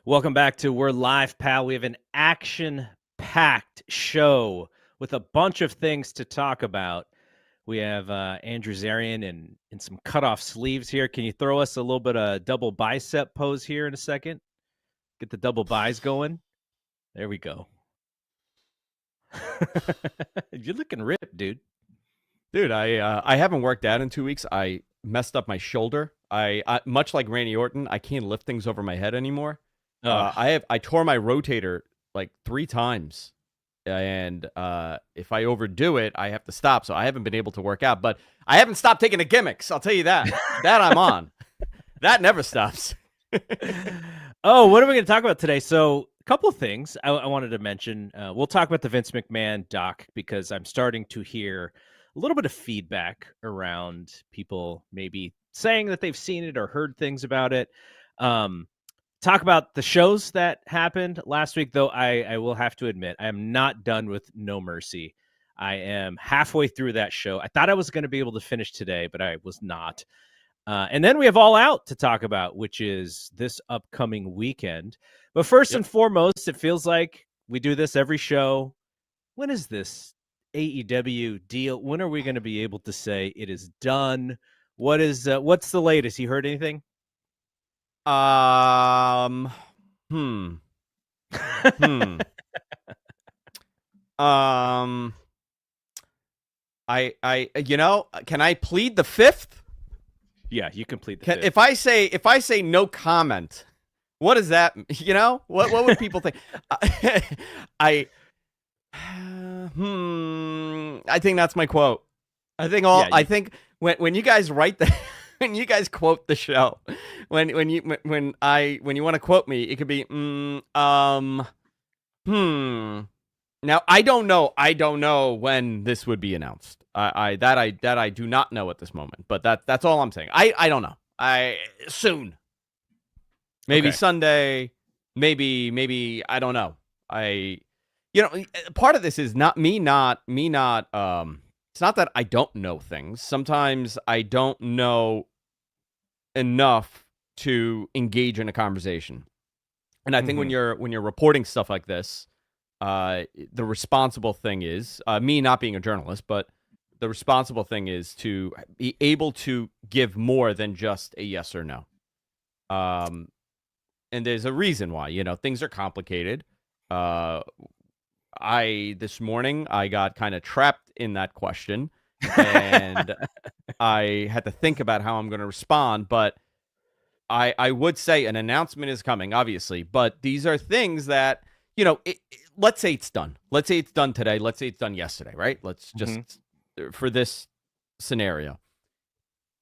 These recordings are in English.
Welcome back to We're Live, pal. We have an action-packed show with a bunch of things to talk about. We have Andrew Zarian in some cut-off sleeves here. Can you throw us a little bit of double bicep pose here in a second? Get the double bis going. There we go. You're looking ripped, dude. Dude, I haven't worked out in 2 weeks. I messed up my shoulder. I much like Randy Orton, I can't lift things over my head anymore. I tore my rotator like 3 times, and if I overdo it, I have to stop. So I haven't been able to work out, but I haven't stopped taking the gimmicks. I'll tell you that. That I'm on. That never stops. Oh, what are we going to talk about today? So a couple of things I wanted to mention. We'll talk about the Vince McMahon doc because I'm starting to hear a little bit of feedback around people maybe saying that they've seen it or heard things about it. Talk about the shows that happened last week, though. I will have to admit, I am not done with No Mercy. I am halfway through that show. I thought I was going to be able to finish today, but I was not. And then we have All Out to talk about, which is this upcoming weekend. But first and foremost, it feels like we do this every show. When is this AEW deal? When are we going to be able to say it is done? What's the latest? You heard anything? I can I plead the fifth? Yeah, you can plead the fifth. If I say no comment, what is that? What would people think? I think that's my quote. I think when you guys write the when you guys quote the show, when you want to quote me, it could be Now I don't know when this would be announced. I do not know at this moment. But that's all I'm saying. I don't know. Soon. Maybe okay. Sunday. Maybe I don't know. Part of this is not me. It's not that I don't know things. Sometimes I don't know enough to engage in a conversation. And I think when you're reporting stuff like this, the responsible thing is me not being a journalist, but the responsible thing is to be able to give more than just a yes or no. And there's a reason why, things are complicated. This morning I got kind of trapped in that question, and I had to think about how I'm going to respond. But I would say an announcement is coming, obviously. But these are things that, let's say it's done. Let's say it's done today. Let's say it's done yesterday, right? Let's just, for this scenario,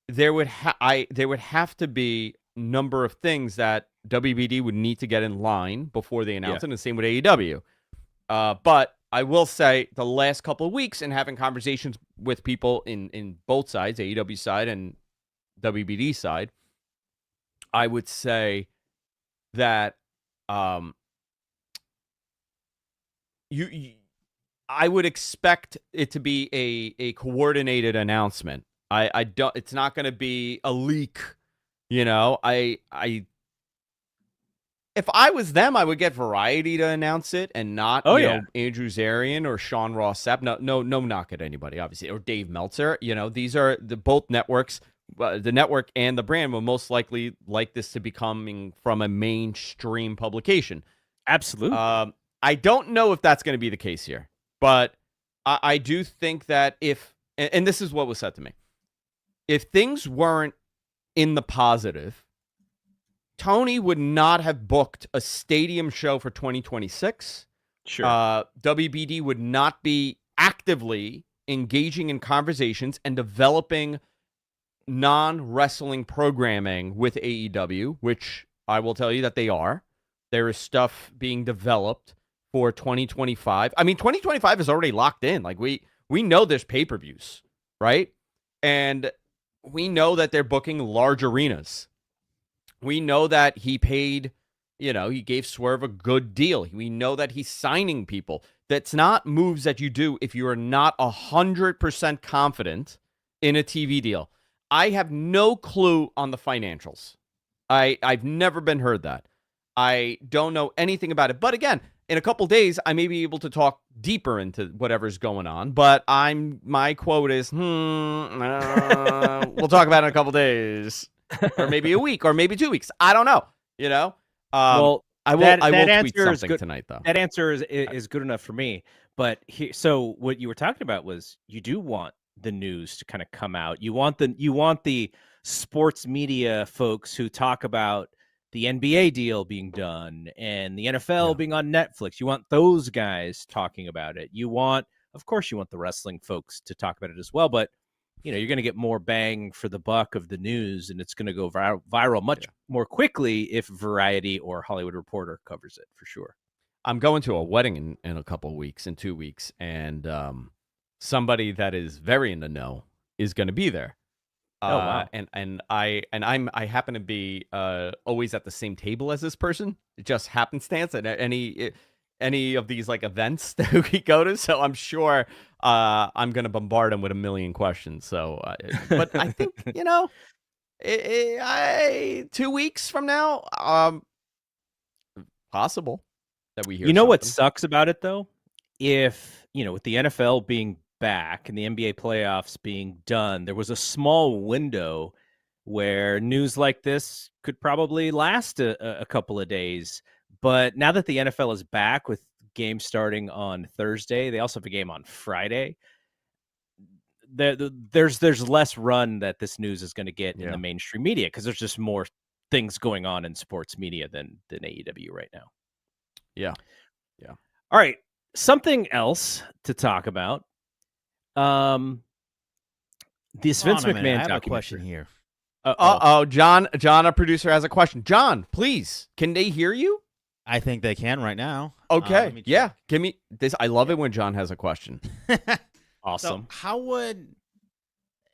there would have to be a number of things that WBD would need to get in line before they announce it, and the same with AEW. But I will say the last couple of weeks and having conversations with people in both sides, AEW side and WBD side, I would say that I would expect it to be a coordinated announcement. I don't. It's not going to be a leak. If I was them, I would get Variety to announce it and not Andrew Zarian or Sean Ross Sapp. No knock at anybody, obviously, or Dave Meltzer. These are both networks. The network and the brand will most likely like this to be coming from a mainstream publication. Absolutely. I don't know if that's going to be the case here, but I do think that and this is what was said to me, if things weren't in the positive, Tony would not have booked a stadium show for 2026. Sure. WBD would not be actively engaging in conversations and developing non-wrestling programming with AEW, which I will tell you that they are. There is stuff being developed for 2025. I mean, 2025 is already locked in. Like we know there's pay-per-views, right? And we know that they're booking large arenas. We know that he paid, he gave Swerve a good deal. We know that he's signing people. That's not moves that you do if you are not 100% confident in a TV deal. I have no clue on the financials. I've never been heard that. I don't know anything about it. But again, in a couple days, I may be able to talk deeper into whatever's going on. But my quote is, we'll talk about it in a couple days, or maybe a week, or maybe 2 weeks. I don't know. You know, Well, I will that tweet answer is something good. tonight, though. That answer is good enough for me. But so what you were talking about was you do want the news to kind of come out. You want the sports media folks who talk about the NBA deal being done and the NFL Yeah. being on Netflix. You want those guys talking about it. Of course, you want the wrestling folks to talk about it as well. But you're going to get more bang for the buck of the news, and it's going to go viral much more quickly if Variety or Hollywood Reporter covers it, for sure. I'm going to a wedding in a couple of weeks, in 2 weeks, and somebody that is very in the know is going to be there. Oh wow! I happen to be always at the same table as this person. It just happenstance at any of these like events that we go to. So I'm sure I'm going to bombard him with a million questions. So, but I think 2 weeks from now, possible that we hear. You know what something. sucks about it though? If with the NFL being back and the NBA playoffs being done, there was a small window where news like this could probably last a couple of days. But now that the NFL is back with games starting on Thursday, they also have a game on Friday. There's less run that this news is going to get in the mainstream media because there's just more things going on in sports media than AEW right now. Yeah. All right. Something else to talk about. This Vince McMahon I have a documentary. question here. John, a producer has a question. John, please, can they hear you? I think they can right now. Okay. Give me this. I love it when John has a question. Awesome. So how would,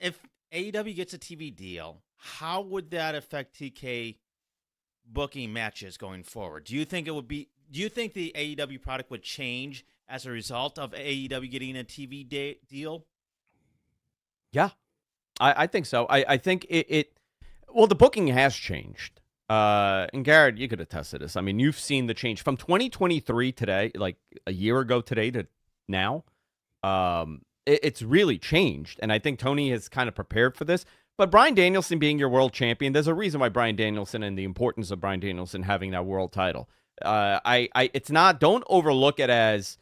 if AEW gets a TV deal, how would that affect TK booking matches going forward? Do you think the AEW product would change as a result of AEW getting a TV deal? Yeah, I think so. I think well, the booking has changed. And Garrett, you could attest to this. I mean, you've seen the change from 2023 today, like a year ago today to now. It's really changed. And I think Tony has kind of prepared for this. But Bryan Danielson being your world champion, there's a reason why Bryan Danielson and the importance of Bryan Danielson having that world title. It's not, don't overlook it as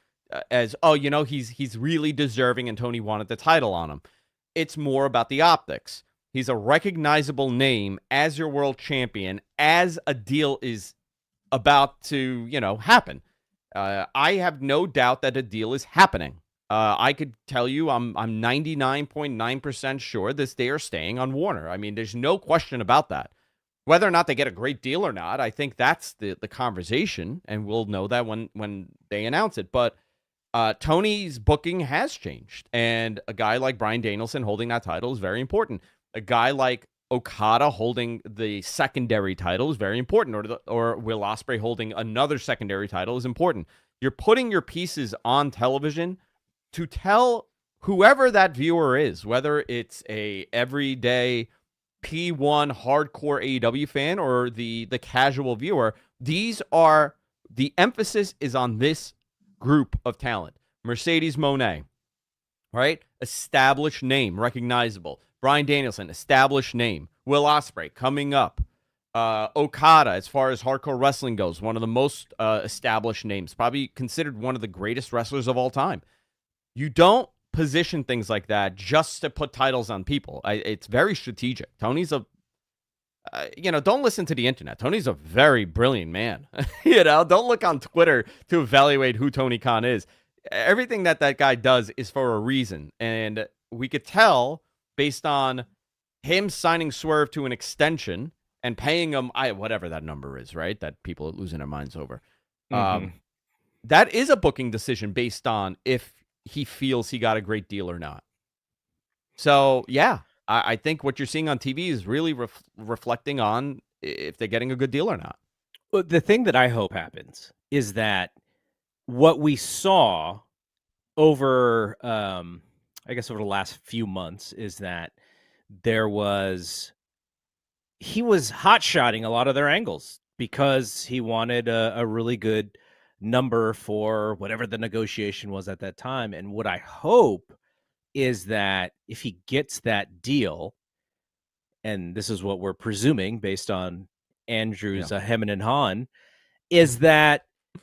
he's really deserving and Tony wanted the title on him. It's more about the optics. He's a recognizable name as your world champion, as a deal is about to, happen. I have no doubt that a deal is happening. I could tell you I'm 99.9% sure they are staying on Warner. I mean, there's no question about that. Whether or not they get a great deal or not, I think that's the conversation, and we'll know that when they announce it. But Tony's booking has changed, and a guy like Bryan Danielson holding that title is very important. A guy like Okada holding the secondary title is very important, or Will Ospreay holding another secondary title is important. You're putting your pieces on television to tell whoever that viewer is, whether it's a everyday P1 hardcore AEW fan or the casual viewer, the emphasis is on this group of talent. Mercedes Moné, right? Established name, recognizable. Bryan Danielson, established name. Will Ospreay, coming up. Okada, as far as hardcore wrestling goes, one of the most established names, probably considered one of the greatest wrestlers of all time. You don't position things like that just to put titles on people. It's very strategic. Tony's don't listen to the internet. Tony's a very brilliant man. Don't look on Twitter to evaluate who Tony Khan is. Everything that guy does is for a reason. And we could tell based on him signing Swerve to an extension and paying him whatever that number is, right? That people are losing their minds over. Mm-hmm. That is a booking decision based on if he feels he got a great deal or not. So, yeah, I think what you're seeing on TV is really reflecting on if they're getting a good deal or not. Well, the thing that I hope happens is that what we saw over, I guess over the last few months is that he was hot-shotting a lot of their angles because he wanted a really good number for whatever the negotiation was at that time. And what I hope is that if he gets that deal, and this is what we're presuming based on Yeah. Andrew's hemming and hawing, is that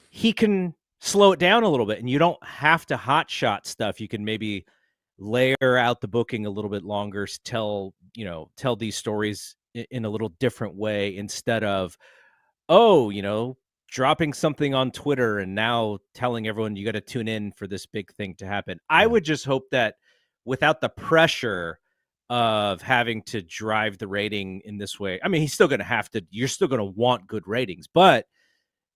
he can slow it down a little bit, and you don't have to hot shot stuff. You can maybe layer out the booking a little bit longer, tell these stories in a little different way instead of, dropping something on Twitter and now telling everyone you got to tune in for this big thing to happen. I would just hope that without the pressure of having to drive the rating in this way. I mean, he's still going to have to, you're still going to want good ratings, but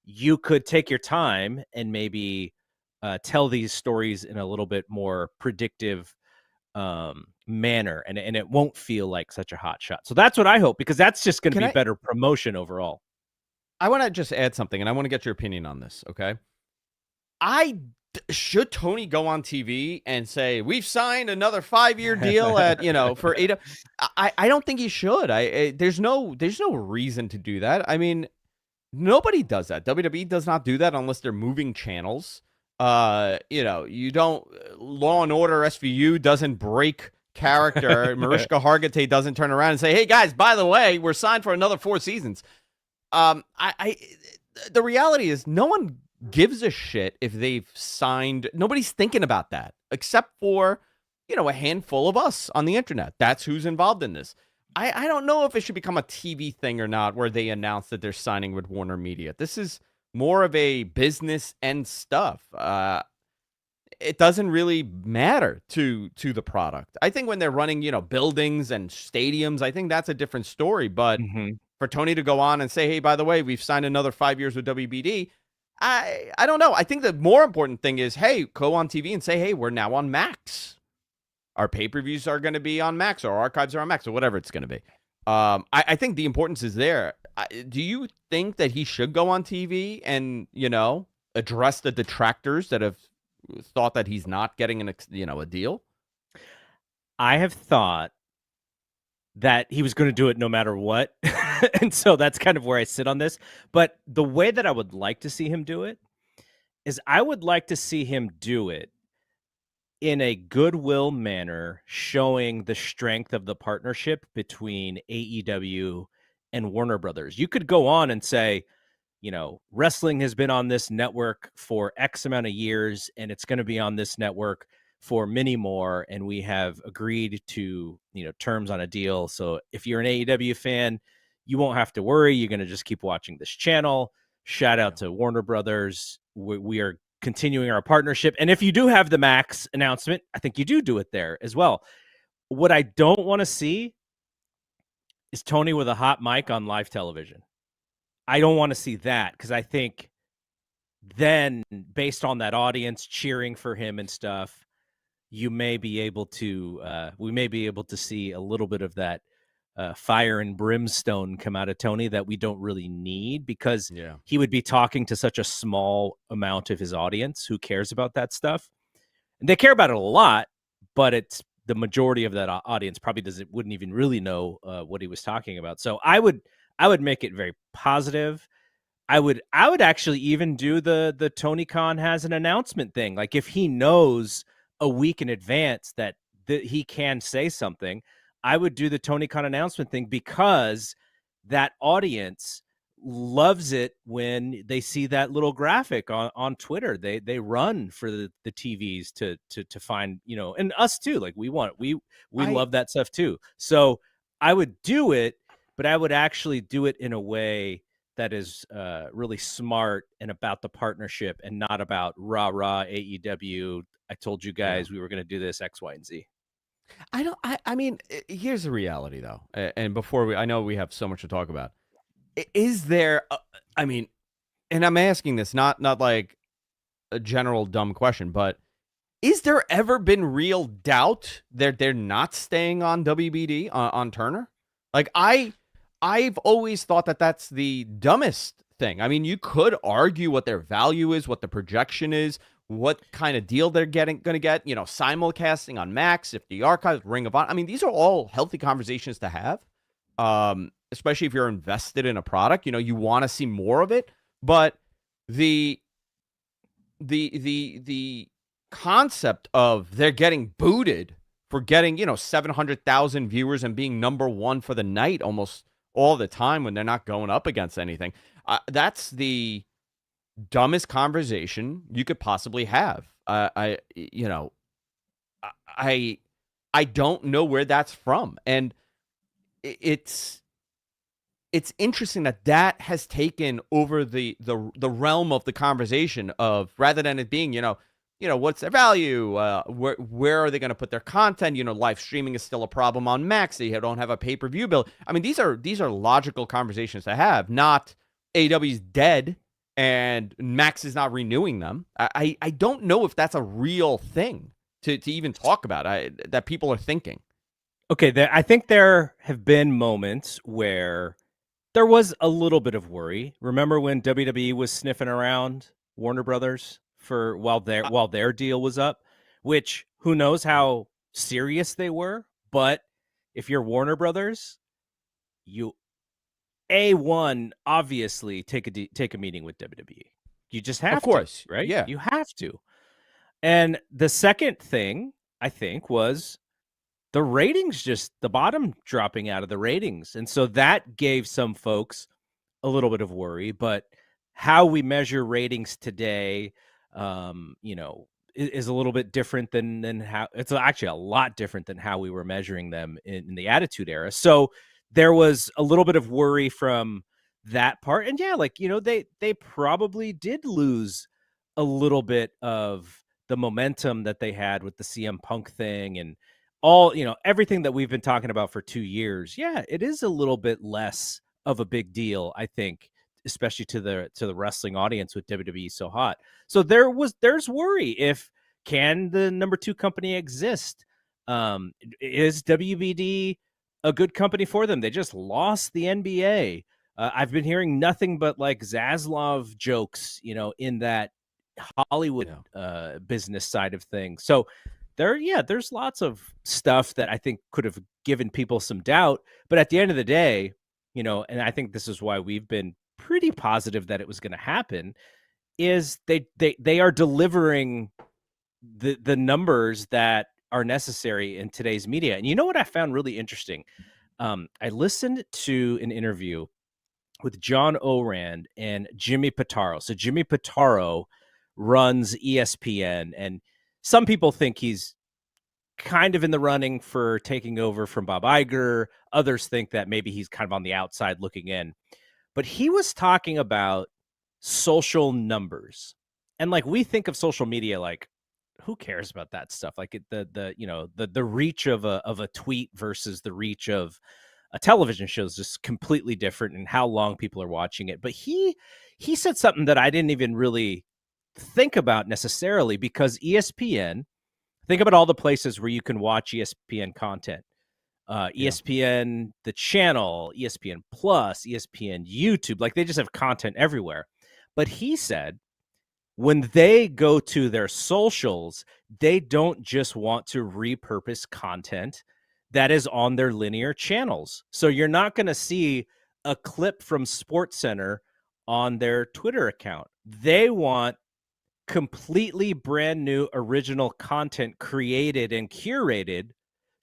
you could take your time and maybe tell these stories in a little bit more predictive manner, and it won't feel like such a hot shot. So that's what I hope, because that's just going to be better promotion overall. I want to just add something, and I want to get your opinion on this, okay? Should Tony go on TV and say, we've signed another 5-year deal at, for AEW? I don't think he should. There's no reason to do that. I mean, nobody does that. WWE does not do that unless they're moving channels. You don't, Law and Order SVU doesn't break character. Mariska Hargitay doesn't turn around and say, hey guys, by the way, we're signed for another 4 seasons. The reality is no one gives a shit if they've signed. Nobody's thinking about that except for, a handful of us on the internet. That's who's involved in this. I don't know if it should become a TV thing or not, where they announce that they're signing with Warner Media. This is more of a business end stuff. It doesn't really matter to the product. I think when they're running, buildings and stadiums, I think that's a different story. But for Tony to go on and say, hey, by the way, we've signed another 5 years with WBD, I don't know. I think the more important thing is, hey, go on TV and say, hey, we're now on Max. Our pay-per-views are going to be on Max, or archives are on Max, or whatever it's going to be. I think the importance is there. Do you think that he should go on TV and, address the detractors that have thought that he's not getting a deal? I have thought that he was going to do it no matter what. And so that's kind of where I sit on this. But the way that I would like to see him do it is I would like to see him do it in a goodwill manner, showing the strength of the partnership between AEW and Warner Brothers. You could go on and say, wrestling has been on this network for X amount of years, and it's going to be on this network for many more. And we have agreed to, terms on a deal. So if you're an AEW fan, you won't have to worry. You're going to just keep watching this channel. Shout out to Warner Brothers. We are continuing our partnership. And if you do have the Max announcement, I think you do it there as well. What I don't want to see is Tony with a hot mic on live television. I don't want to see that, because I think then, based on that audience cheering for him and stuff, we may be able to see a little bit of that fire and brimstone come out of Tony that we don't really need, because he would be talking to such a small amount of his audience who cares about that stuff. And they care about it a lot, but it's the majority of that audience probably wouldn't even really know what he was talking about. So I would make it very positive. I would actually even do the Tony Khan has an announcement thing. Like, if he knows a week in advance that he can say something, I would do the Tony Khan announcement thing, because that audience loves it when they see that little graphic on Twitter. They run for the TVs to find, and us too. Like, we love that stuff too. So I would do it, but I would actually do it in a way that is really smart and about the partnership, and not about rah AEW. I told you guys we were going to do this X, Y, and Z. I mean, here's the reality though. And I know we have so much to talk about. Is there, and I'm asking this, not like a general dumb question, but is there ever been real doubt that they're not staying on WBD on Turner? Like, I've always thought that that's the dumbest thing. I mean, you could argue what their value is, what the projection is, what kind of deal they're going to get, simulcasting on Max, if the archives, Ring of Honor. I mean, these are all healthy conversations to have. especially if you're invested in a product. You want to see more of it, but the concept of they're getting booted for getting 700,000 viewers and being number one for the night almost all the time when they're not going up against anything. That's the dumbest conversation you could possibly have. I don't know where that's from, and it's interesting that has taken over the realm of the conversation of, rather than it being what's their value, where are they going to put their content. Live streaming is still a problem on Max. They don't have a pay-per-view bill. I mean, these are logical conversations to have, not AEW's dead and Max is not renewing them. I don't know if that's a real thing to even talk about, that people are thinking. Okay, I think there have been moments where there was a little bit of worry. Remember when WWE was sniffing around Warner Brothers for while their deal was up, which who knows how serious they were, but if you're Warner Brothers, you obviously take a meeting with WWE. You just have of course, to, right? Yeah, you have to. And the second thing I think was the ratings, just the bottom dropping out of the ratings. And so that gave some folks a little bit of worry, but how we measure ratings today, is a little bit different than how it's actually a lot different than how we were measuring them in the Attitude Era. So there was a little bit of worry from that part. And yeah, they probably did lose a little bit of the momentum that they had with the CM Punk thing and all, everything that we've been talking about for 2 years. Yeah, it is a little bit less of a big deal, I think, especially to the wrestling audience with WWE so hot. So there's worry if can the number 2 company exist? Is WBD a good company for them? They just lost the NBA. I've been hearing nothing but like Zaslav jokes, in that Hollywood business side of things. So there's lots of stuff that I think could have given people some doubt. But at the end of the day, and I think this is why we've been pretty positive that it was going to happen, is they are delivering the numbers that are necessary in today's media. And you know what I found really interesting? I listened to an interview with John Oran and Jimmy Pitaro. So Jimmy Pitaro runs ESPN, and some people think he's kind of in the running for taking over from Bob Iger. Others think that maybe he's kind of on the outside looking in. But he was talking about social numbers. And we think of social media, who cares about that stuff? Like the reach of a tweet versus the reach of a television show is just completely different, and how long people are watching it. But he said something that I didn't even really think about necessarily, because ESPN, think about all the places where you can watch ESPN content. ESPN, the channel, ESPN Plus, ESPN YouTube, they just have content everywhere. But he said when they go to their socials, they don't just want to repurpose content that is on their linear channels. So you're not going to see a clip from SportsCenter on their Twitter account. They want completely brand new original content created and curated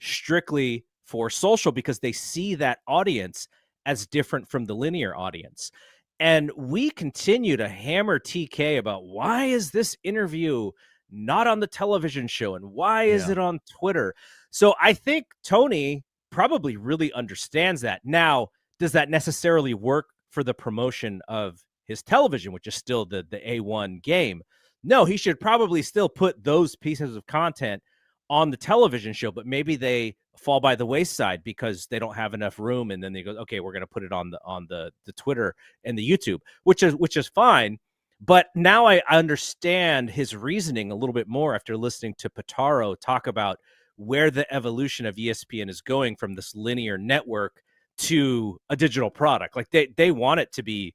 strictly for social, because they see that audience as different from the linear audience. And we continue to hammer TK about why is this interview not on the television show and why is it on Twitter? So I think Tony probably really understands that. Now, does that necessarily work for the promotion of his television, which is still the A1 game? No, he should probably still put those pieces of content on the television show, but maybe they fall by the wayside because they don't have enough room, and then they go, okay, we're going to put it on the Twitter and the YouTube, which is fine. But now I understand his reasoning a little bit more after listening to Pitaro talk about where the evolution of ESPN is going from this linear network to a digital product. They want it to be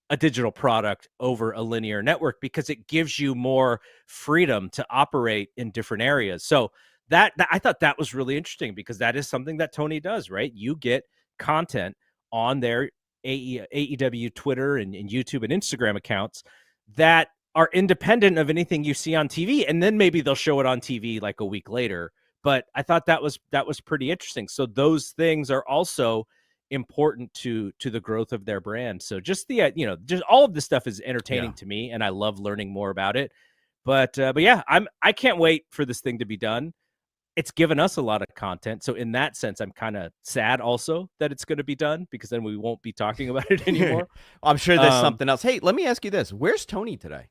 a digital product over a linear network because it gives you more freedom to operate in different areas. So that I thought that was really interesting, because that is something that Tony does, right? You get content on their AEW Twitter and YouTube and Instagram accounts that are independent of anything you see on TV, and then maybe they'll show it on TV like a week later. But I thought that was pretty interesting. So those things are also important to the growth of their brand. So just the just all of this stuff is entertaining to me, and I love learning more about it. But yeah, I can't wait for this thing to be done. It's given us a lot of content. So in that sense, I'm kind of sad also that it's going to be done, because then we won't be talking about it anymore. I'm sure there's something else. Hey, let me ask you this. Where's Tony today?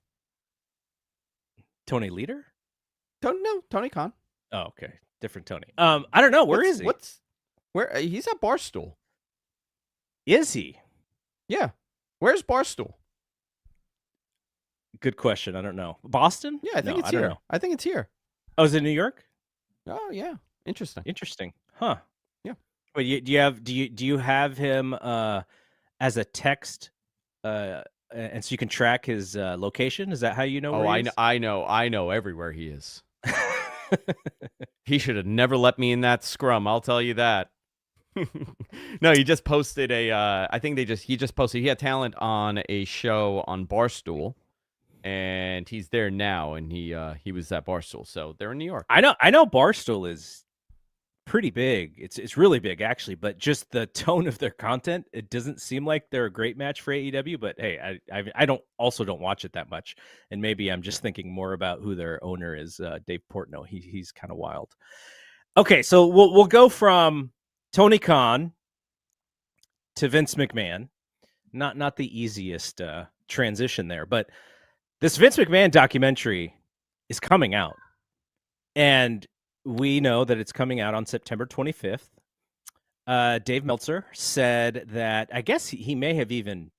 Tony Leader? Tony Khan. Oh, okay. Different Tony. I don't know. Where is he? Where he's at Barstool. Is he? Yeah. Where's Barstool? Good question. I don't know. Boston? Yeah, I think it's here. I think it's here. Oh, is it New York? Oh, yeah. Interesting. Huh. Yeah. Wait, do you have him as a text and so you can track his location? Is that how you know where he is? I know everywhere he is. He should have never let me in that scrum, I'll tell you that. No, he just posted he just posted, he had talent on a show on Barstool, and he's there now, and he was at Barstool, so they're in New York. I know Barstool is pretty big. It's really big, actually, but just the tone of their content, it doesn't seem like they're a great match for AEW. But hey, I don't watch it that much, and maybe I'm just thinking more about who their owner is, Dave Portnoy. He's kind of wild. Okay, so we'll go from Tony Khan to Vince McMahon. Not the easiest transition there, but this Vince McMahon documentary is coming out, and we know that it's coming out on September 25th. Dave Meltzer said that, I guess he may have even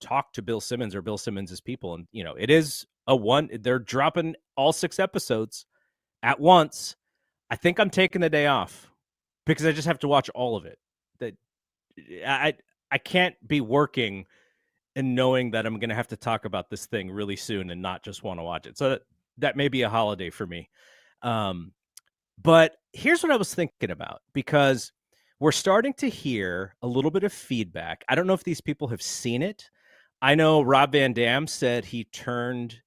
talked to Bill Simmons or Bill Simmons' people, and it is they're dropping all 6 episodes at once. I think I'm taking the day off because I just have to watch all of it. That I can't be working and knowing that I'm going to have to talk about this thing really soon and not just want to watch it. So that may be a holiday for me. But here's what I was thinking about, because we're starting to hear a little bit of feedback. I don't know if these people have seen it. I know Rob Van Dam said he turned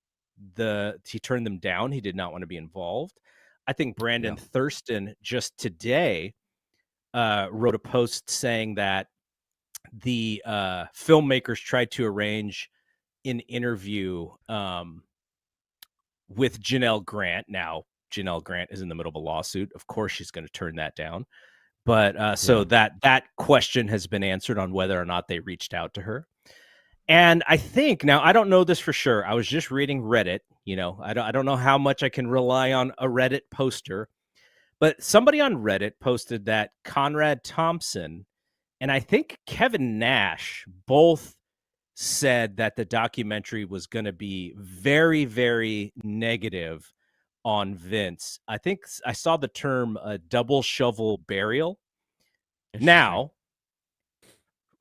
them down. He did not want to be involved. I think Brandon Thurston just today wrote a post saying that the filmmakers tried to arrange an interview with Janelle Grant. Now, Janelle Grant is in the middle of a lawsuit. Of course, she's going to turn that down. But so that question has been answered on whether or not they reached out to her. And I think, now I don't know this for sure. I was just reading Reddit. I don't know how much I can rely on a Reddit poster, but somebody on Reddit posted that Conrad Thompson and I think Kevin Nash both said that the documentary was going to be very, very negative on Vince. I think I saw the term double shovel burial. Now,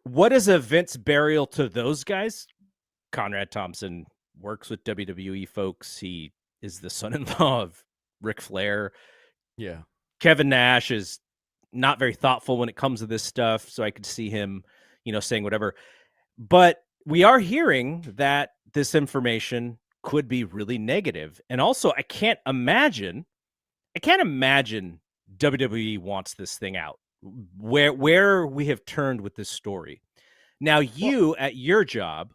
what is a Vince burial to those guys? Conrad Thompson works with WWE folks. He is the son-in-law of Ric Flair. Yeah. Kevin Nash is not very thoughtful when it comes to this stuff, so I could see him, saying whatever. But we are hearing that this information could be really negative. And also, I can't imagine WWE wants this thing out, where we have turned with this story. Now, at your job,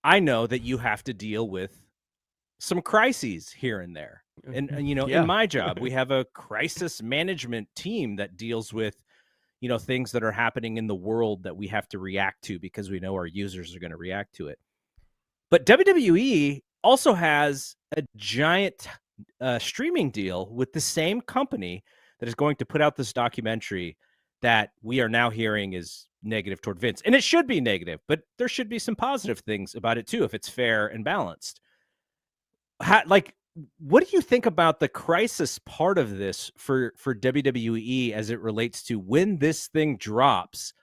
I know that you have to deal with some crises here and there. And in my job, we have a crisis management team that deals with, things that are happening in the world that we have to react to because we know our users are going to react to it. But WWE also has a giant streaming deal with the same company that is going to put out this documentary that we are now hearing is negative toward Vince. And it should be negative, but there should be some positive things about it too, if it's fair and balanced. What do you think about the crisis part of this for WWE as it relates to when this thing drops?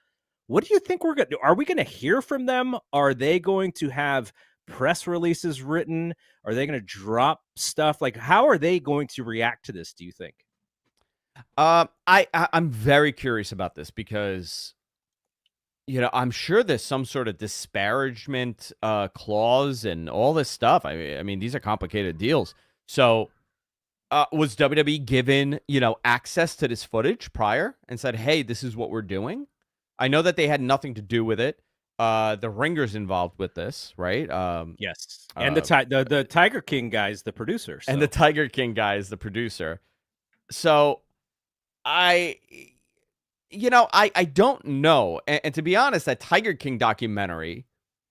What do you think are we going to hear from them? Are they going to have press releases written? Are they going to drop stuff? How are they going to react to this, do you think? I'm very curious about this because I'm sure there's some sort of disparagement clause and all this stuff. I mean, these are complicated deals. So, was WWE given, access to this footage prior and said, "Hey, this is what we're doing"? I know that they had nothing to do with it. The Ringers involved with this, right? Yes, and the Tiger King guy's the producer, and the Tiger King guy is the producer. So, I don't know. And to be honest, that Tiger King documentary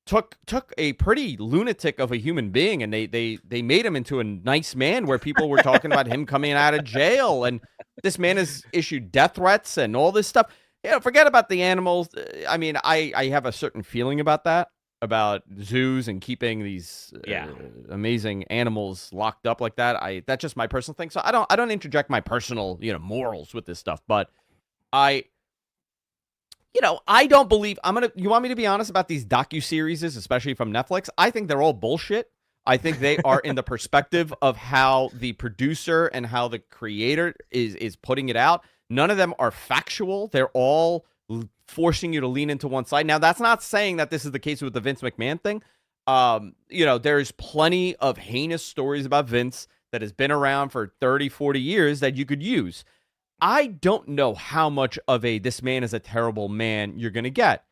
took a pretty lunatic of a human being, and they made him into a nice man, where people were talking about him coming out of jail, and this man has issued death threats and all this stuff. Forget about the animals. I mean, I have a certain feeling about that, about zoos and keeping these amazing animals locked up like that. That's just my personal thing. So I don't interject my personal morals with this stuff, but I don't believe you want me to be honest about these docuseries, especially from Netflix? I think they're all bullshit. I think they are in the perspective of how the producer and how the creator is putting it out. None of them are factual. They're all forcing you to lean into one side. Now, that's not saying that this is the case with the Vince McMahon thing. There's plenty of heinous stories about Vince that has been around for 30, 40 years that you could use. I don't know how much of this man is a terrible man you're going to get.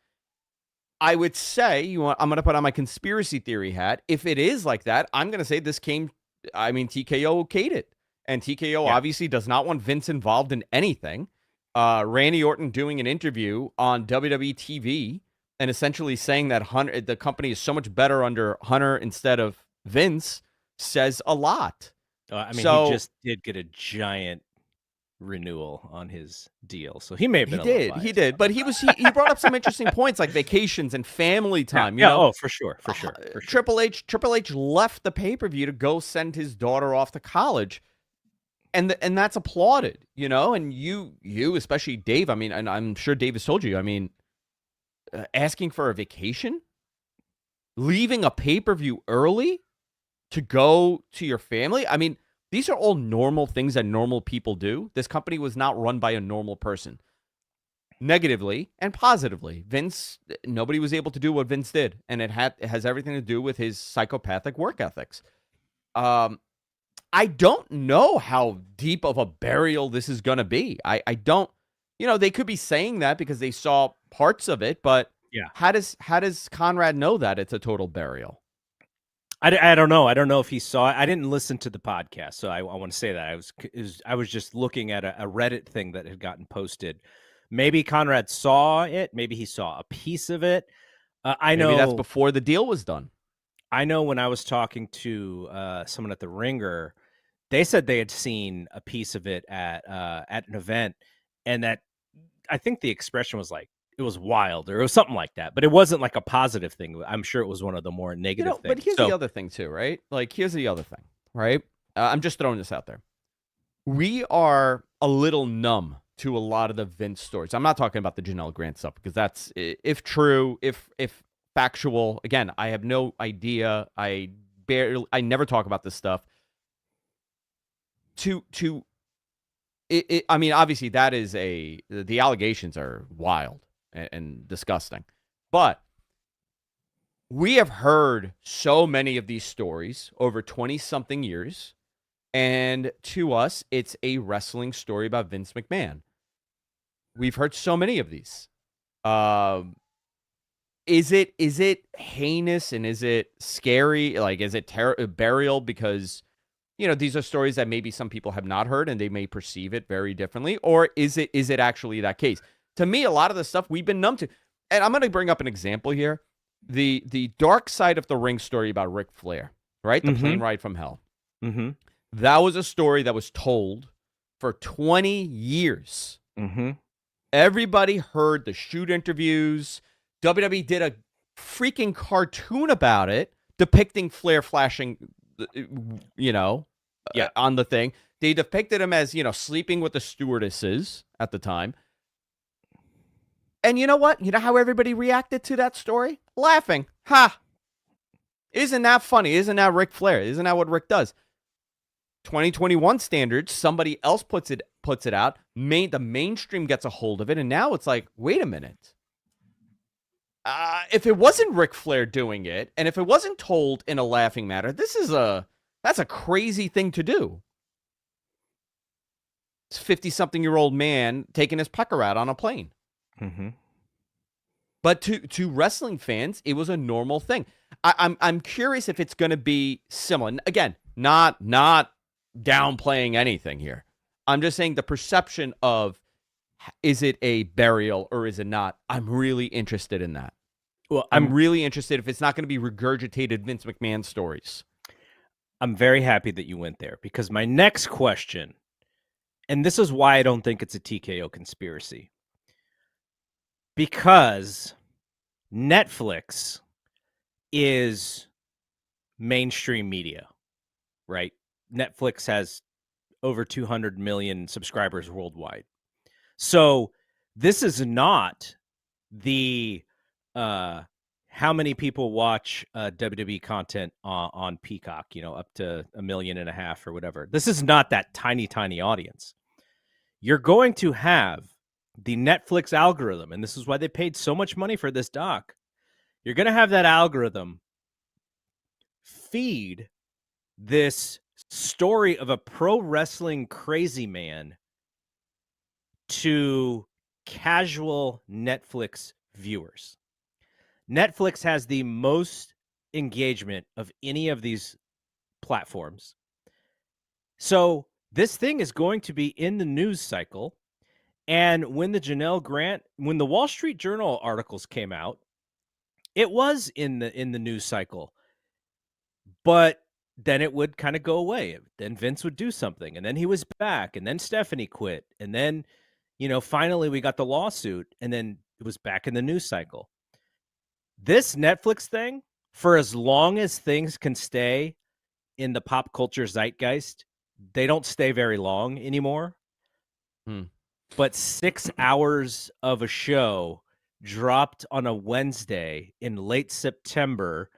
I would say, I'm going to put on my conspiracy theory hat. If it is like that, I'm going to say TKO okayed it. And TKO obviously does not want Vince involved in anything. Randy Orton doing an interview on WWE TV and essentially saying that the company is so much better under Hunter instead of Vince says a lot. He just did get a giant renewal on his deal, so he may have been. He did, but he brought up some interesting points like vacations and family time. For sure. Triple H left the pay-per-view to go send his daughter off to college. And that's applauded, and you especially Dave. I mean, and I'm sure Dave has told you. I mean, asking for a vacation, leaving a pay-per-view early to go to your family. I mean, these are all normal things that normal people do. This company was not run by a normal person. Negatively and positively, Vince. Nobody was able to do what Vince did, and it has everything to do with his psychopathic work ethics. I don't know how deep of a burial this is going to be. I don't, they could be saying that because they saw parts of it, but how does Conrad know that it's a total burial? I don't know. I don't know if he saw it. I didn't listen to the podcast, so I want to say that I was just looking at a Reddit thing that had gotten posted. Maybe Conrad saw it. Maybe he saw a piece of it. I know maybe that's before the deal was done. I know when I was talking to someone at the Ringer, they said they had seen a piece of it at an event, and that I think the expression was like it was wild or it was something like that, but it wasn't like a positive thing. I'm sure it was one of the more negative things. But here's the other thing too, right? Like here's the other thing, right? I'm just throwing this out there. We are a little numb to a lot of the Vince stories. I'm not talking about the Janelle Grant stuff because that's if true, if factual. Again, I have no idea. I never talk about this stuff. I mean, obviously that is the allegations are wild and disgusting, but we have heard so many of these stories over 20 something years. And to us, it's a wrestling story about Vince McMahon. We've heard so many of these. Is it heinous and is it scary? Like, is it burial? Because, these are stories that maybe some people have not heard and they may perceive it very differently. Or is it actually that case? To me, a lot of the stuff we've been numb to. And I'm going to bring up an example here. The Dark Side of the Ring story about Ric Flair, right? The plane ride from hell. Mm-hmm. That was a story that was told for 20 years. Mm-hmm. Everybody heard the shoot interviews. WWE did a freaking cartoon about it, depicting Flair flashing, on the thing. They depicted him as, sleeping with the stewardesses at the time. And you know what? You know how everybody reacted to that story? Laughing. Ha! Isn't that funny? Isn't that Ric Flair? Isn't that what Rick does? 2021 standards, somebody else puts it out. The mainstream gets a hold of it, and now it's like, wait a minute. if it wasn't Ric Flair doing it, and if it wasn't told in a laughing matter, that's a crazy thing to do. It's 50-something-year-old man taking his pecker out on a plane. Mm-hmm. But to wrestling fans, it was a normal thing. I'm curious if it's going to be similar. And again, not downplaying anything here. I'm just saying the perception of, is it a burial or is it not? I'm really interested in that. Well, I'm really interested if it's not going to be regurgitated Vince McMahon stories. I'm very happy that you went there, because my next question, and this is why I don't think it's a TKO conspiracy, because Netflix is mainstream media, right? Netflix has over 200 million subscribers worldwide. So this is not the how many people watch WWE content on Peacock, up to 1.5 million or whatever. This is not that tiny audience. You're going to have the Netflix algorithm, and this is why they paid so much money for this doc. You're going to have that algorithm feed this story of a pro wrestling crazy man to casual Netflix viewers. Netflix has the most engagement of any of these platforms. So this thing is going to be in the news cycle. And when when the Wall Street Journal articles came out, it was in the news cycle. But then it would kind of go away. Then Vince would do something, and then he was back, and then Stephanie quit, and then, finally we got the lawsuit, and then it was back in the news cycle. This Netflix thing, for as long as things can stay in the pop culture zeitgeist, they don't stay very long anymore. But 6 hours of a show dropped on a Wednesday in late September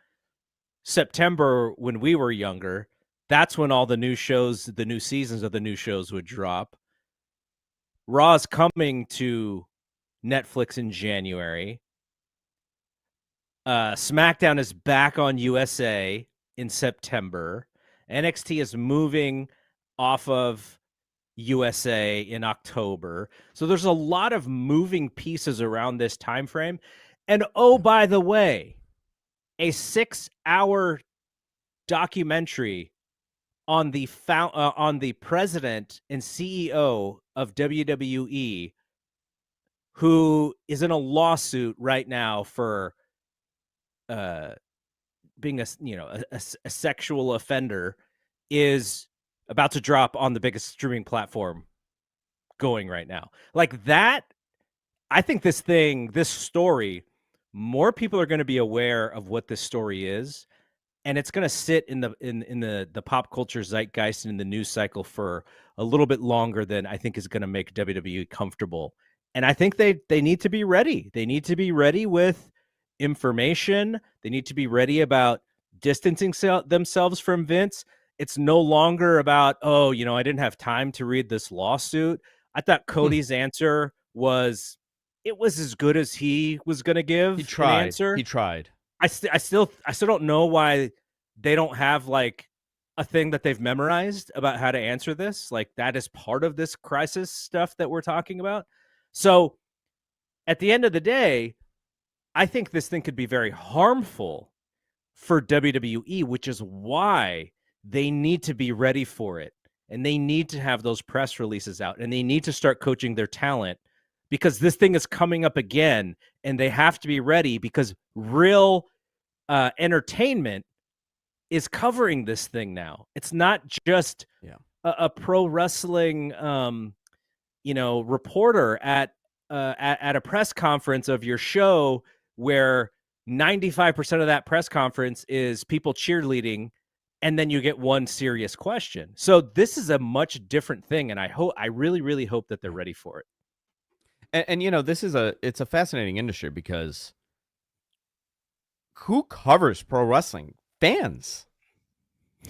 when we were younger. That's when all the new shows, the new seasons of the new shows would drop. Raw's coming to Netflix in January. SmackDown is back on USA in September. NXT is moving off of USA in October. So there's a lot of moving pieces around this time frame. And oh, by the way, a 6-hour documentary on the president and CEO of WWE, who is in a lawsuit right now for being a sexual offender, is about to drop on the biggest streaming platform going right now. Like that, I think this story, more people are going to be aware of what this story is, and it's going to sit in the pop culture zeitgeist and in the news cycle for a little bit longer than I think is going to make WWE comfortable. And I think they need to be ready. They need to be ready with information. They need to be ready about distancing themselves from Vince. It's no longer about, I didn't have time to read this lawsuit. I thought Cody's answer was as good as he was going to give. He tried. An answer. He tried. I still don't know why they don't have like a thing that they've memorized about how to answer this. Like that is part of this crisis stuff that we're talking about. So at the end of the day, I think this thing could be very harmful for WWE, which is why they need to be ready for it. And they need to have those press releases out, and they need to start coaching their talent, because this thing is coming up again, and they have to be ready, because real entertainment is covering this thing now. It's not just a pro wrestling, reporter at a press conference of your show where 95% of that press conference is people cheerleading, and then you get one serious question. So this is a much different thing, and I really, really hope that they're ready for it. And it's a fascinating industry, because who covers pro wrestling? Fans.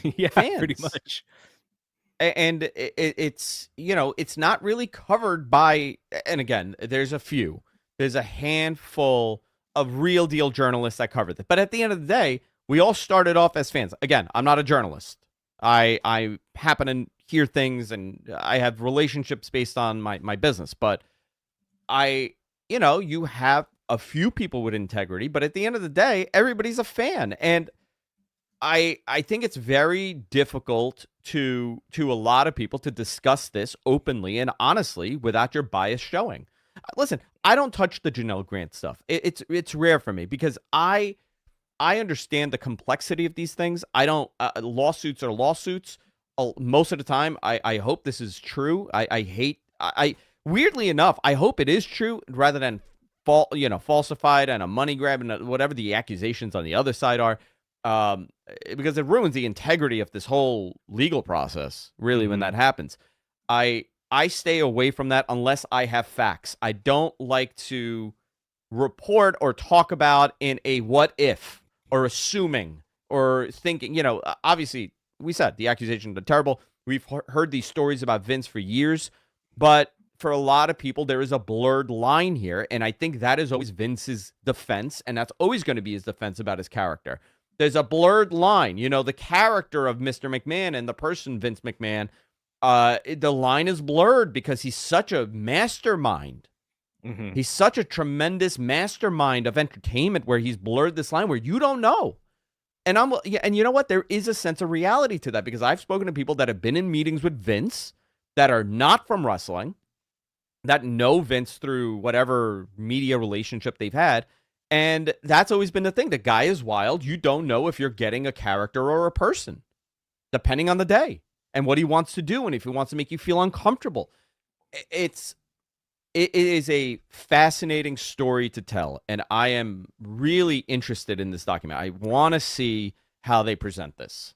Yeah, Fans. Pretty much. And it's not really covered by, and again, there's a handful a real deal journalist that covered it. But at the end of the day, we all started off as fans. Again, I'm not a journalist. I happen to hear things, and I have relationships based on my business. But you have a few people with integrity, but at the end of the day, everybody's a fan. And I think it's very difficult to a lot of people to discuss this openly and honestly without your bias showing. Listen, I don't touch the Janelle Grant stuff. It's rare for me because I understand the complexity of these things. I don't lawsuits are lawsuits. Most of the time, I hope this is true. I weirdly enough, I hope it is true rather than falsified and a money grab and whatever the accusations on the other side are. Because it ruins the integrity of this whole legal process, really, when that happens. I stay away from that unless I have facts. I don't like to report or talk about in a what if or assuming or thinking. Obviously, we said the accusations are terrible. We've heard these stories about Vince for years, but for a lot of people, there is a blurred line here, and I think that is always Vince's defense, and that's always going to be his defense about his character. There's a blurred line. The character of Mr. McMahon and the person Vince McMahon, the line is blurred because he's such a mastermind. Mm-hmm. He's such a tremendous mastermind of entertainment where he's blurred this line where you don't know. And and you know what? There is a sense of reality to that because I've spoken to people that have been in meetings with Vince that are not from wrestling, that know Vince through whatever media relationship they've had. And that's always been the thing. The guy is wild. You don't know if you're getting a character or a person, depending on the day and what he wants to do and if he wants to make you feel uncomfortable. It is a fascinating story to tell, and I am really interested in this document. I want to see how they present this.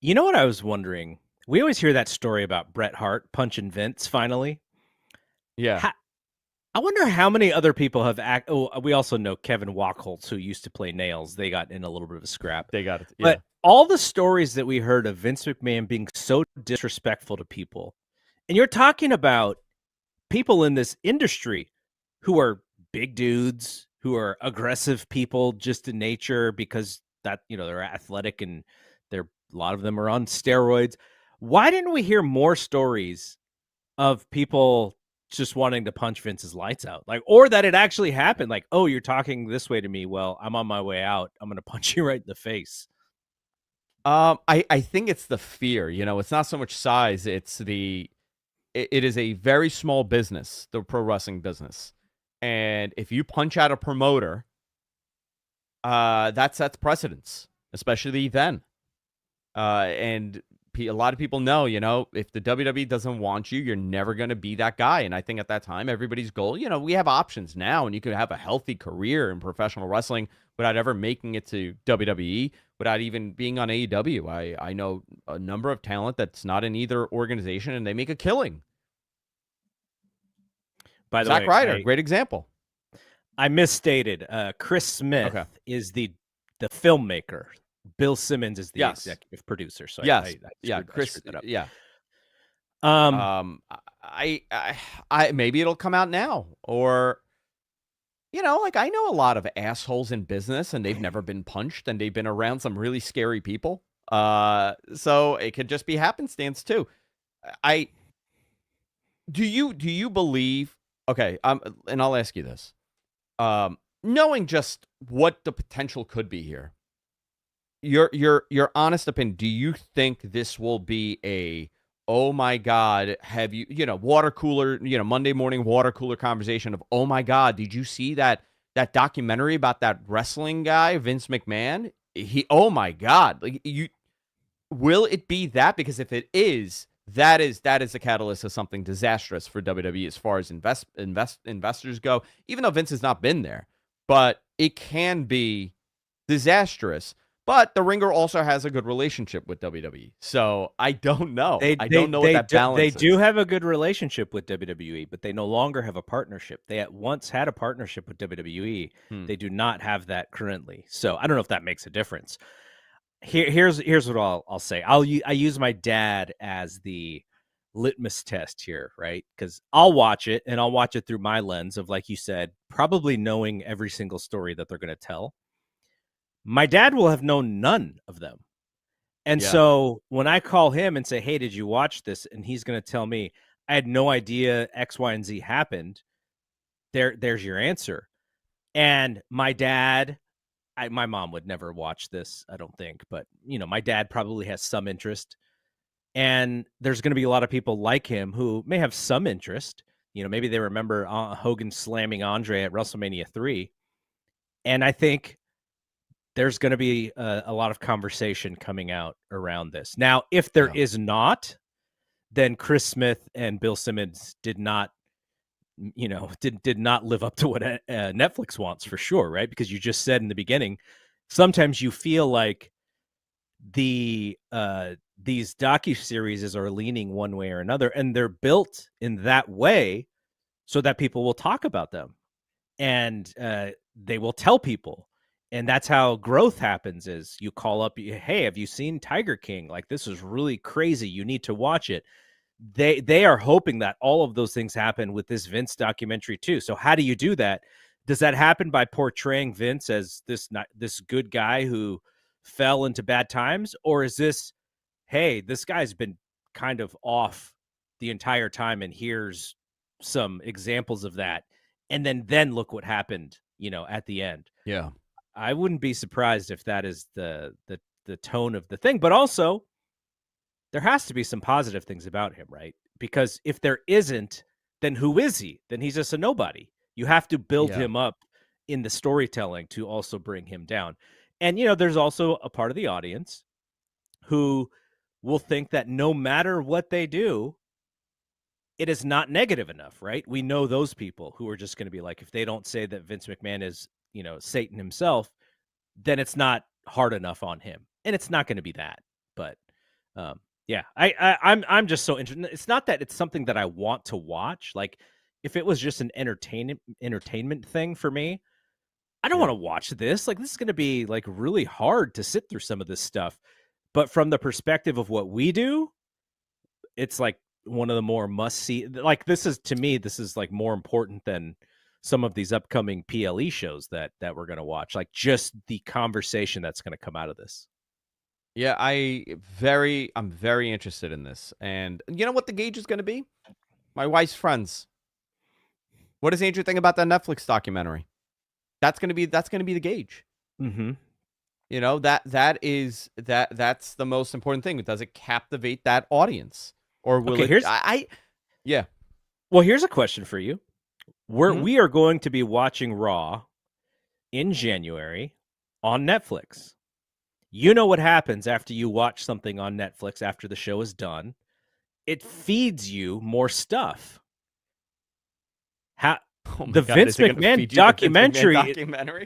You know what I was wondering? We always hear that story about Bret Hart punching Vince finally. Yeah. I wonder how many other people have we also know Kevin Wachholz, who used to play Nails. They got in a little bit of a scrap. They got it. Yeah. But all the stories that we heard of Vince McMahon being so disrespectful to people, and you're talking about people in this industry who are big dudes, who are aggressive people just in nature because that, they're athletic and a lot of them are on steroids. Why didn't we hear more stories of people just wanting to punch Vince's lights out, or that it actually happened? Like, oh, you're talking this way to me. Well, I'm on my way out. I'm going to punch you right in the face. I think it's the fear, it's not so much size. It is a very small business, the pro wrestling business. And if you punch out a promoter, that sets precedence, especially then. And a lot of people know, if the WWE doesn't want you, you're never going to be that guy. And I think at that time, everybody's goal, we have options now, and you can have a healthy career in professional wrestling without ever making it to WWE, without even being on AEW. I know a number of talent that's not in either organization, and they make a killing. By the Zack way, Ryder, great example. I misstated. Chris Smith is the filmmaker. Bill Simmons is the executive producer. So yes, Chris. Yeah. I maybe it'll come out now, or I know a lot of assholes in business, and they've never been punched, and they've been around some really scary people. So it could just be happenstance too. Do you believe? Okay, and I'll ask you this. Knowing just what the potential could be here, your honest opinion, do you think this will be a, oh my God, have you, water cooler, Monday morning water cooler conversation of, oh my God, did you see that documentary about that wrestling guy, Vince McMahon? Oh my God, will it be that? Because if it is, that is the catalyst of something disastrous for WWE as far as investors go, even though Vince has not been there, but it can be disastrous. But the Ringer also has a good relationship with WWE. So I don't know. I don't know what that balance is. They do have a good relationship with WWE, but they no longer have a partnership. They at once had a partnership with WWE. They do not have that currently. So I don't know if that makes a difference. Here's what I'll say. I use my dad as the litmus test here, right? Because I'll watch it and I'll watch it through my lens of, like you said, probably knowing every single story that they're going to tell. My dad will have known none of them. And Yeah. so when I call him and say, hey, did you watch this? And he's going to tell me, I had no idea X, Y, and Z happened. There's your answer. And my dad, my mom would never watch this, I don't think. But, my dad probably has some interest. And there's going to be a lot of people like him who may have some interest. Maybe they remember Hogan slamming Andre at WrestleMania 3. And I think there's going to be a lot of conversation coming out around this. Now, if there is not, then Chris Smith and Bill Simmons did not live up to what Netflix wants, for sure, right? Because you just said in the beginning, sometimes you feel like these docuseries are leaning one way or another, and they're built in that way so that people will talk about them, and they will tell people. And that's how growth happens, is you call up, hey, have you seen Tiger King? Like, this is really crazy. You need to watch it. They are hoping that all of those things happen with this Vince documentary too. So how do you do that? Does that happen by portraying Vince as this good guy who fell into bad times? Or is this, hey, this guy's been kind of off the entire time, and here's some examples of that. And then look what happened, at the end. Yeah. I wouldn't be surprised if that is the tone of the thing, but also there has to be some positive things about him, right? Because if there isn't, then who is he? Then he's just a nobody. You have to build him up in the storytelling to also bring him down. And, there's also a part of the audience who will think that no matter what they do, it is not negative enough, right? We know those people who are just going to be like, if they don't say that Vince McMahon is, Satan himself, then it's not hard enough on him. And it's not going to be that. But yeah, I'm just so interested. It's not that it's something that I want to watch. Like, if it was just an entertainment thing for me, I don't want to watch this. Like, this is going to be like really hard to sit through some of this stuff. But from the perspective of what we do, it's like one of the more must see. Like, this is, to me, this is like more important than some of these upcoming PLE shows that we're going to watch. Like, just the conversation that's going to come out of this. Yeah, I'm very interested in this. And you know what the gauge is going to be? My wife's friends. What does Andrew think about that Netflix documentary? That's going to be the gauge. Mm-hmm. That's the most important thing. Does it captivate that audience, or will it? Yeah. Well, here's a question for you. We are going to be watching Raw in January on Netflix. You know what happens after you watch something on Netflix after the show is done? It feeds you more stuff. The Vince McMahon documentary,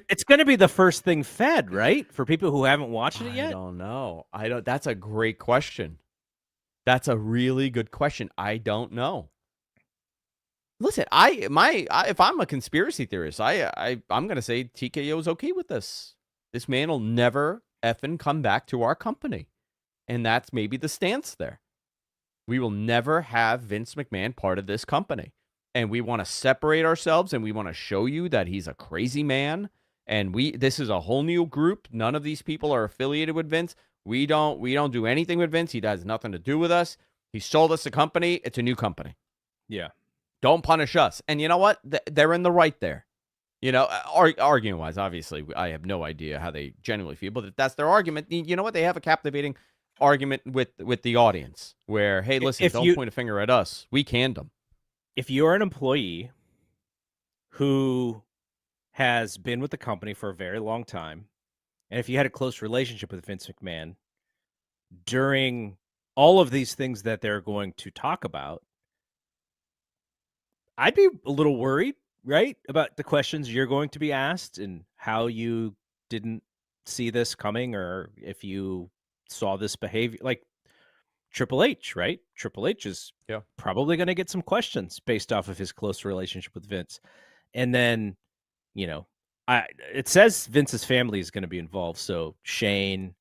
it's going to be the first thing fed, right? For people who haven't watched it yet? I don't know. That's a great question. That's a really good question. I don't know. Listen, if I'm a conspiracy theorist, I'm going to say TKO is okay with this. This man will never effing come back to our company. And that's maybe the stance there. We will never have Vince McMahon part of this company. And we want to separate ourselves, and we want to show you that he's a crazy man. And this is a whole new group. None of these people are affiliated with Vince. We don't do anything with Vince. He has nothing to do with us. He sold us a company. It's a new company. Yeah. Don't punish us. And you know what? They're in the right there. Argument-wise, obviously, I have no idea how they genuinely feel, but if that's their argument, you know what? They have a captivating argument with the audience where, hey, listen, don't point a finger at us. We canned them. If you're an employee who has been with the company for a very long time, and if you had a close relationship with Vince McMahon during all of these things that they're going to talk about, I'd be a little worried, right, about the questions you're going to be asked and how you didn't see this coming, or if you saw this behavior. Like Triple H, right? Triple H is probably going to get some questions based off of his close relationship with Vince. And then, it says Vince's family is going to be involved. So Shane,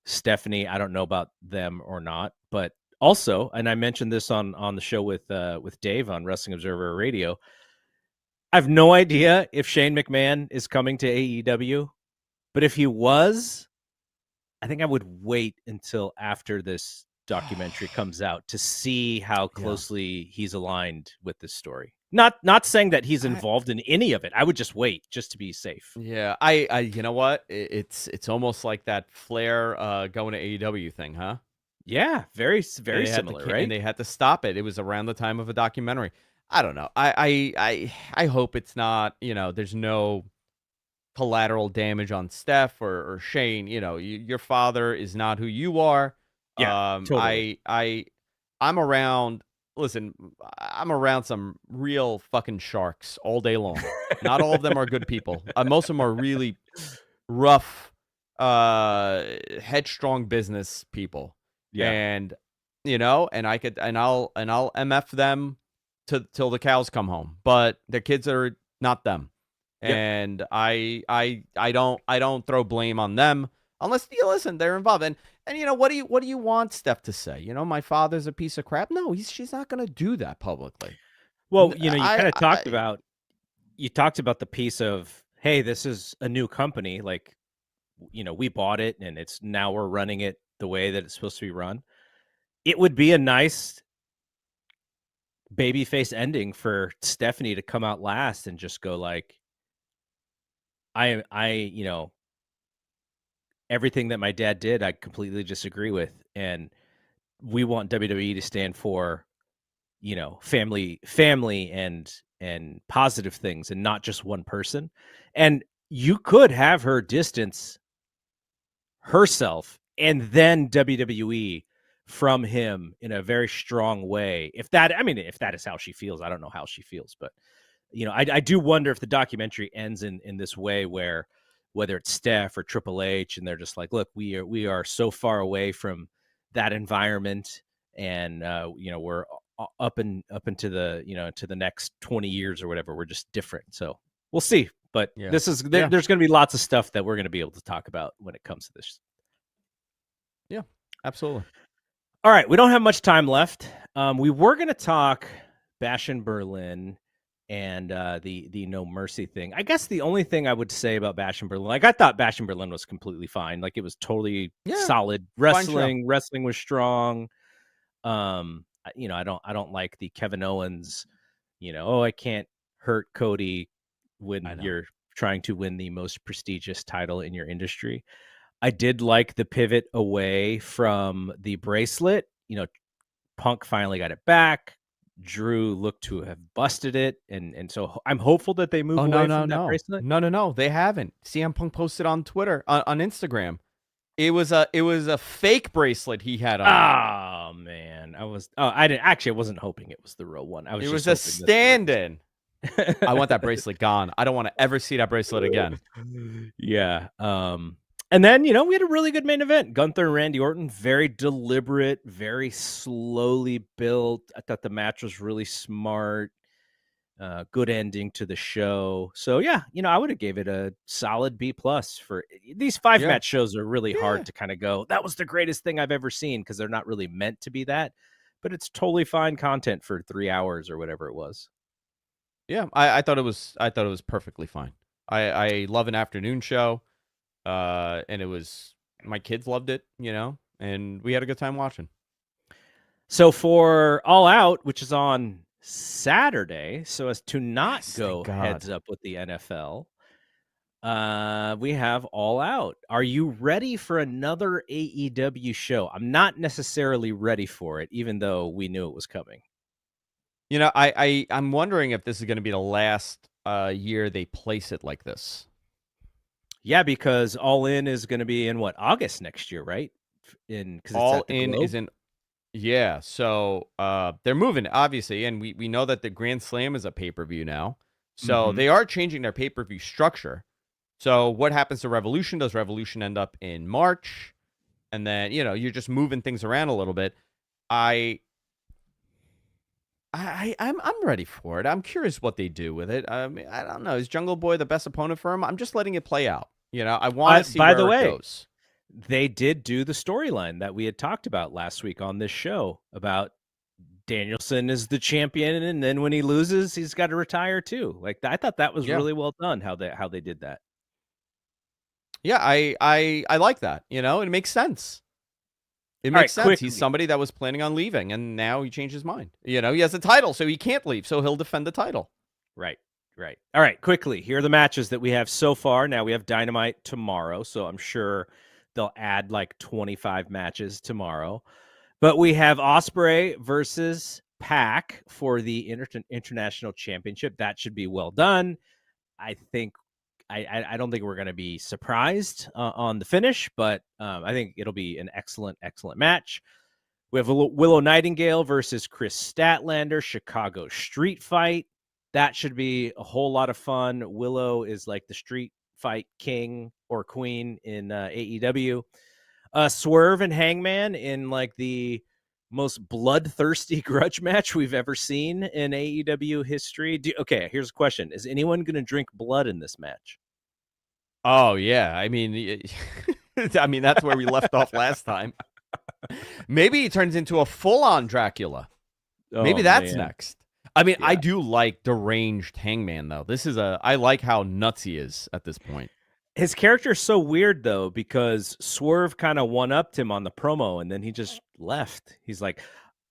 Stephanie, I don't know about them or not, but Also, and I mentioned this on the show with Dave on Wrestling Observer Radio. I have no idea if Shane McMahon is coming to AEW, but if he was, I think I would wait until after this documentary comes out to see how closely he's aligned with this story. Not saying that he's involved in any of it. I would just wait just to be safe. Yeah, I you know what? It's almost like that Flair going to AEW thing, huh? Yeah, very similar, right? And they had to stop it. It was around the time of a documentary. I don't know. I hope it's not, there's no collateral damage on Steph or Shane. Your father is not who you are. Yeah, totally. I'm around. Listen, I'm around some real fucking sharks all day long. Not all of them are good people. Most of them are really rough, headstrong business people. Yeah. And I'll MF them till the cows come home. But their kids are not them. Yep. And I don't throw blame on them unless they're involved. And what do you want Steph to say? My father's a piece of crap. No, she's not going to do that publicly. Well, you kind of talked about the piece of, hey, this is a new company, like, we bought it and now we're running it the way that it's supposed to be run. It would be a nice babyface ending for Stephanie to come out last and just go like, everything that my dad did, I completely disagree with. And we want WWE to stand for, family and positive things and not just one person. And you could have her distance herself and then WWE from him in a very strong way. If that is how she feels, I don't know how she feels, but I do wonder if the documentary ends in this way where whether it's Steph or Triple H, and they're just like, look, we are so far away from that environment, and we're up into the to the next 20 years or whatever. We're just different. So we'll see. But there's going to be lots of stuff that we're going to be able to talk about when it comes to this. Yeah, absolutely. All right, we don't have much time left. We were going to talk Bash in Berlin and the No Mercy thing. I guess the only thing I would say about Bash in Berlin, like I thought Bash in Berlin was completely fine. Like it was totally solid wrestling. Wrestling was strong. I don't like the Kevin Owens, I can't hurt Cody when you're trying to win the most prestigious title in your industry. I did like the pivot away from the bracelet. Punk finally got it back. Drew looked to have busted it, and so I'm hopeful that they move away from that bracelet. No, they haven't. CM Punk posted on Twitter, on Instagram. It was a fake bracelet he had on. Oh man, I wasn't hoping it was the real one. It was a stand-in. I want that bracelet gone. I don't want to ever see that bracelet again. Yeah. And then, we had a really good main event. Gunther and Randy Orton, very deliberate, very slowly built. I thought the match was really smart. Good ending to the show. So, yeah, I would have gave it a solid B+ for these 5-match shows are really hard to kind of go, that was the greatest thing I've ever seen, because they're not really meant to be that. But it's totally fine content for 3 hours or whatever it was. Yeah, I thought it was perfectly fine. I love an afternoon show. And it was, my kids loved it, and we had a good time watching. So for All Out, which is on Saturday, so as to not go heads up with the NFL, we have All Out. Are you ready for another AEW show? I'm not necessarily ready for it, even though we knew it was coming. I'm wondering if this is going to be the last year they place it like this. Yeah, because All In is going to be in August next year, right? All In is in, yeah. So they're moving, obviously, and we know that the Grand Slam is a pay-per-view now. So they are changing their pay-per-view structure. So what happens to Revolution? Does Revolution end up in March? And then you're just moving things around a little bit. I'm ready for it. I'm curious what they do with it. I mean, I don't know. Is Jungle Boy the best opponent for him? I'm just letting it play out. I want to see where it goes. they did do the storyline that we had talked about last week on this show about Danielson is the champion, and then when he loses, he's got to retire too. Like I thought that was Yeah. really well done how they did that. Yeah, I like that. You know, it makes sense. It All right, makes sense. quickly. He's somebody that was planning on leaving, and now he changed his mind. You know, he has a title, so he can't leave, so he'll defend the title. Right. All right, quickly. Here are the matches that we have so far. Now we have Dynamite tomorrow, so I'm sure they'll add like 25 matches tomorrow. But we have Ospreay versus Pac for the International Championship. That should be well done. I think I don't think we're going to be surprised on the finish, but I think it'll be an excellent match. We have Willow Nightingale versus Chris Statlander, Chicago Street Fight. That should be a whole lot of fun. Willow is like the street fight king or queen in AEW. Swerve and Hangman in like the most bloodthirsty grudge match we've ever seen in AEW history. Okay, here's a question. Is anyone going to drink blood in this match? Oh, yeah. I mean, that's where we left off last time. Maybe he turns into a full-on Dracula. Maybe that's next. I mean, yeah. I do like deranged Hangman, though. I like how nuts he is at this point. His character is so weird, though, because Swerve kind of one-upped him on the promo, and then he just left. He's like,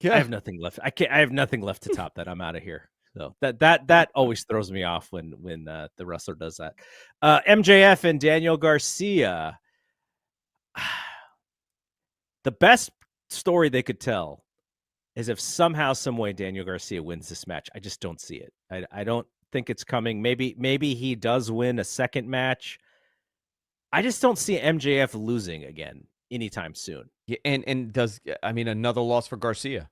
I have nothing left. I have nothing left to top that. I'm out of here. So that always throws me off when the wrestler does that. MJF and Daniel Garcia. The best story they could tell is if somehow, some way, Daniel Garcia wins this match. I just don't see it. I don't think it's coming. Maybe he does win a second match. I just don't see MJF losing again anytime soon. Yeah, and another loss for Garcia.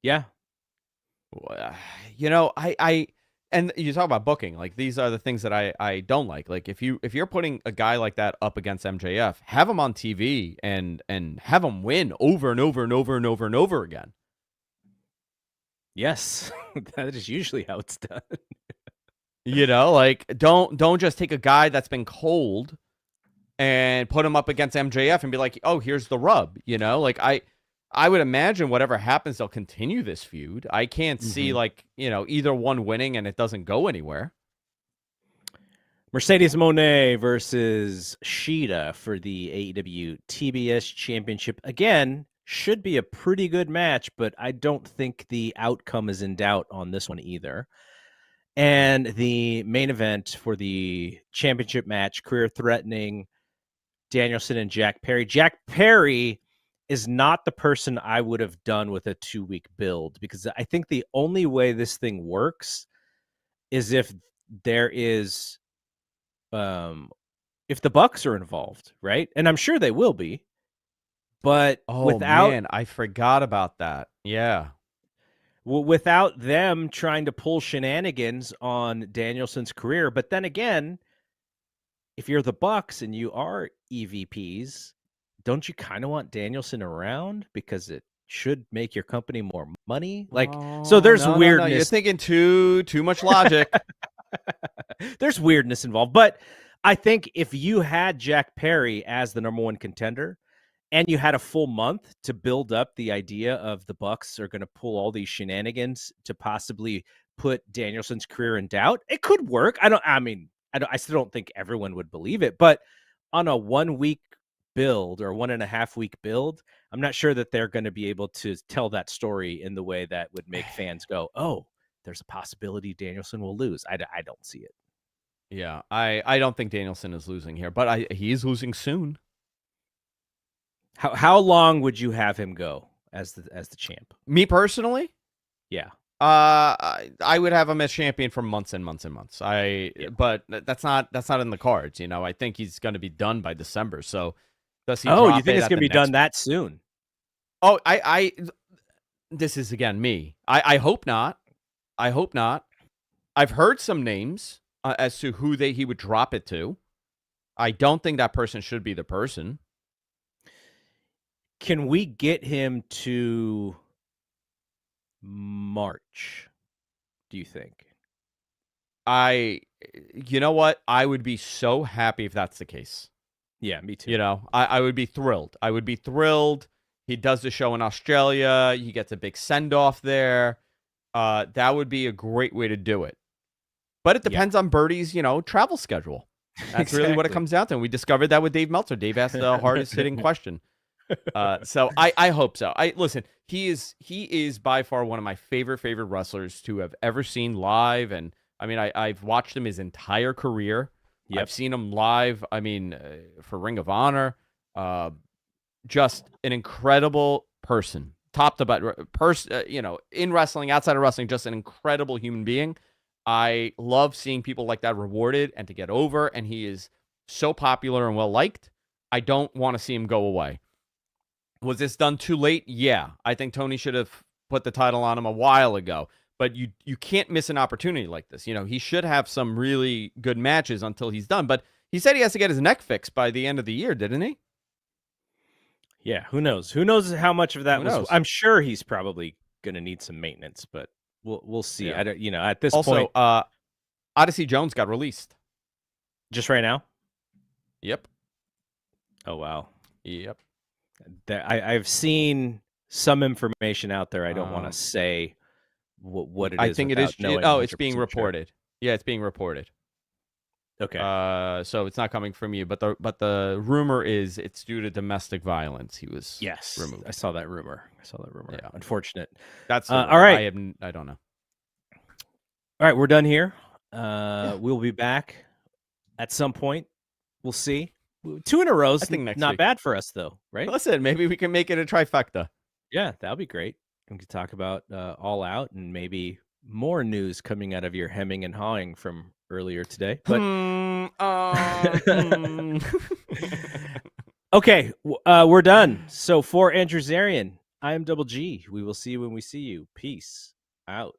Yeah. You know, and you talk about booking, like these are the things that I don't like. Like if you're putting a guy like that up against MJF, have him on TV and have him win over and over and over and over and over again. Yes, that is usually how it's done. You know, like don't just take a guy that's been cold and put him up against MJF and be like, oh, here's the rub. You know, like I would imagine whatever happens, they'll continue this feud. I can't see like, you know, either one winning and it doesn't go anywhere. Mercedes Moné versus Shida for the AEW TBS Championship. Again, should be a pretty good match, but I don't think the outcome is in doubt on this one either. And the main event for the championship match, career-threatening Danielson and Jack Perry. Jack Perry is not the person I would have done with a 2-week build, because I think the only way this thing works is if there is, if the Bucks are involved, right? And I'm sure they will be, but man, I forgot about that. Yeah. Without them trying to pull shenanigans on Danielson's career. But then again, if you're the Bucks and you are EVPs, don't you kind of want Danielson around because it should make your company more money? Like, so there's weirdness. No. You're thinking too much logic. There's weirdness involved. But I think if you had Jack Perry as the number one contender and you had a full month to build up the idea of the Bucks are going to pull all these shenanigans to possibly put Danielson's career in doubt, it could work. I still don't think everyone would believe it, but on a 1-week build or 1.5 week build, I'm not sure that they're going to be able to tell that story in the way that would make fans go, oh, there's a possibility Danielson will lose. I don't see it. Yeah, I don't think Danielson is losing here, but he is losing soon. How long would you have him go as the champ? Me personally? Yeah. I would have him as champion for months and months and months. But that's not in the cards. You know, I think he's going to be done by December. So does he? Oh, you think it's going to be done that soon? Oh, this is again me. I hope not. I hope not. I've heard some names as to who he would drop it to. I don't think that person should be the person. Can we get him to March, do you think? You know what? I would be so happy if that's the case. Yeah, me too. You know, I would be thrilled. I would be thrilled. He does the show in Australia. He gets a big send-off there. That would be a great way to do it. But it depends on Birdie's, travel schedule. That's really what it comes down to. And we discovered that with Dave Meltzer. Dave asked the hardest hitting question. So I hope so. Listen, he is by far one of my favorite wrestlers to have ever seen live. And I mean, I've watched him his entire career. Yep. I've seen him live. I mean, for Ring of Honor, just an incredible person, top to bottom, in wrestling, outside of wrestling, just an incredible human being. I love seeing people like that rewarded and to get over, and he is so popular and well-liked. I don't want to see him go away. Was this done too late? Yeah. I think Tony should have put the title on him a while ago, but you can't miss an opportunity like this. He should have some really good matches until he's done, but he said he has to get his neck fixed by the end of the year, didn't he? Yeah, who knows? Who knows how much of that was? I'm sure he's probably going to need some maintenance, but we'll see. Yeah. I don't, at this point. Also, Odyssey Jones got released. Just right now? Yep. Oh, wow. Yep. I've seen some information out there. I don't want to say what it is. I think it is. It's being reported. Sure. Yeah, it's being reported. Okay. So it's not coming from you, but the rumor is it's due to domestic violence. He was removed. I saw that rumor. Yeah. Unfortunate. That's all right. I don't know. All right, we're done here. We'll be back at some point. We'll see. 2 in a row is not week. Bad for us, though, right? Listen, maybe we can make it a trifecta. Yeah, that'll be great. We can talk about All Out and maybe more news coming out of your hemming and hawing from earlier today. But okay, we're done. So for Andrew Zarian, I am Double G. We will see you when we see you. Peace out.